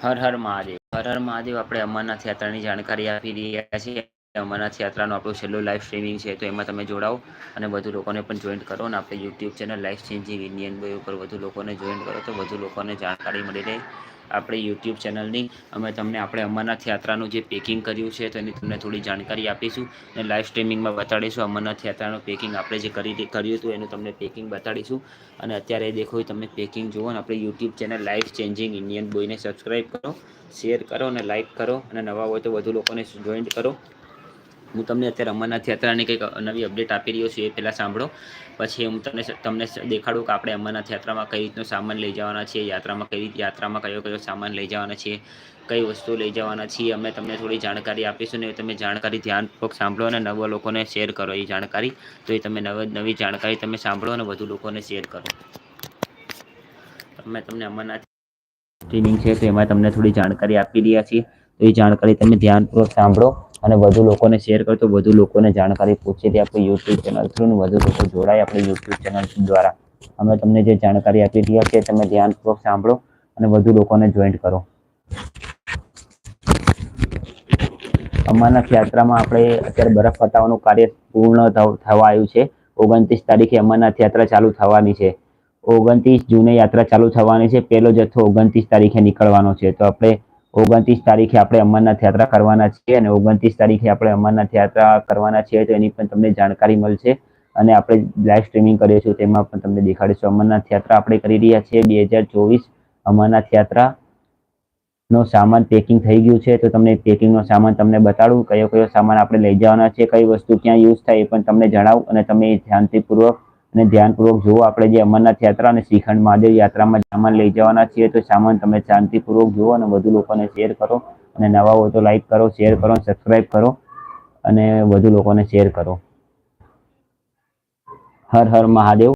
હર હર મહાદેવ. હર હર મહાદેવ. આપણે અમરનાથ યાત્રાની જાણકારી આપી રહ્યા છીએ. અમરનાથ યાત્રાનું આપણું છેલ્લું લાઈવ સ્ટ્રીમિંગ છે, તો એમાં તમે જોડાઓ અને વધુ લોકોને પણ જોઈન કરો. અને આપણે YouTube channel life changing Indian boy ઉપર વધુ લોકોને જોઈન કરો, તો વધુ લોકોને જાણકારી મળી રહે. આપણે યુટ્યુબ ચેનલની અમે તમને આપણે અમરનાથ યાત્રાનું જે પેકિંગ કર્યું છે, તો એની તમને થોડી જાણકારી આપીશું. અને લાઈવ સ્ટ્રીમિંગમાં બતાડીશું અમરનાથ યાત્રાનું પેકિંગ આપણે જે કર્યું હતું એનું તમને પેકિંગ બતાડીશું. અને અત્યારે દેખો તમે પેકિંગ જુઓ ને, આપણે YouTube channel life changing Indian બોયને સબસ્ક્રાઈબ કરો, શેર કરો અને લાઇક કરો. અને નવા હોય તો વધુ લોકોને જોઈન્ટ કરો. હું તમને અત્યારે અમરનાથ યાત્રાની કંઈક નવી અપડેટ આપી રહ્યો છું, એ પહેલાં સાંભળો. પછી હું તમને દેખાડું કે આપણે અમરનાથ યાત્રામાં કઈ રીતનો સામાન લઈ જવાના છીએ, યાત્રામાં કયો કયો સામાન લઈ જવાના છીએ, કઈ વસ્તુ લઈ જવાના છીએ. અમે તમને થોડી જાણકારી આપીશું ને તમે જાણકારી ધ્યાનપૂર્વક સાંભળો અને નવા લોકોને શેર કરો એ જાણકારી. તો એ તમે નવી જાણકારી તમે સાંભળો અને વધુ લોકોને શેર કરો. અમે તમને અમરનાથ ટ્રેનિંગ છે, તો એમાં તમને થોડી જાણકારી આપી રહ્યા છીએ. તો એ જાણકારી તમે ધ્યાનપૂર્વક સાંભળો અને વધુ લોકોને શેર કરો, તો વધુ લોકોને જાણકારી પહોંચે. આપણે યુટ્યુબ ચેનલ થ્રુ વધુ લોકો જોડાય આપણે યુટ્યુબ ચેનલ દ્વારા. અમે તમને જે જાણકારી આપી રહ્યા છીએ તમે ધ્યાનપૂર્વક સાંભળો અને વધુ લોકોને જોઈન્ટ કરો. અમરનાથ યાત્રામાં આપણે અત્યારે બરફ હટાવવાનું કાર્ય પૂર્ણ થવા આવ્યું છે. 29 તારીખે અમરનાથ યાત્રા ચાલુ થવાની છે. 29 જૂને યાત્રા ચાલુ થવાની છે. પહેલો જથ્થો 29 તારીખે નીકળવાનો છે. તો આપણે 29 તારીખે આપણે અમરનાથ યાત્રા કરવાના છીએ. અને 29 તારીખે આપણે અમરનાથ યાત્રા કરવાના છીએ, તો એની પણ તમને જાણકારી મળશે. અને આપણે લાઈવ સ્ટ્રીમિંગ કરીએ છીએ, તેમાં પણ તમને દેખાડીશું. અમરનાથ યાત્રા આપણે કરી રહ્યા છીએ 2024 અમરનાથ યાત્રા નો સામાન પેકિંગ થઈ ગયું છે. તો તમને પેકિંગનો સામાન તમને બતાડું, કયો કયો સામાન આપણે લઈ જવાના છે, કઈ વસ્તુ ક્યાં યુઝ થાય એ પણ તમને જણાવું. અને તમે શાંતિપૂર્વક અને ધ્યાનપૂર્વક જુઓ. આપણે જે અમરનાથ યાત્રા અને શ્રીખંડ મહાદેવ યાત્રામાં સામાન લઈ જવાના છીએ, તો સામાન તમે શાંતિપૂર્વક જુઓ અને વધુ લોકોને શેર કરો. અને નવા હોય તો લાઈક કરો, શેર કરો, સબસ્ક્રાઈબ કરો અને વધુ લોકોને શેર કરો. હર હર મહાદેવ.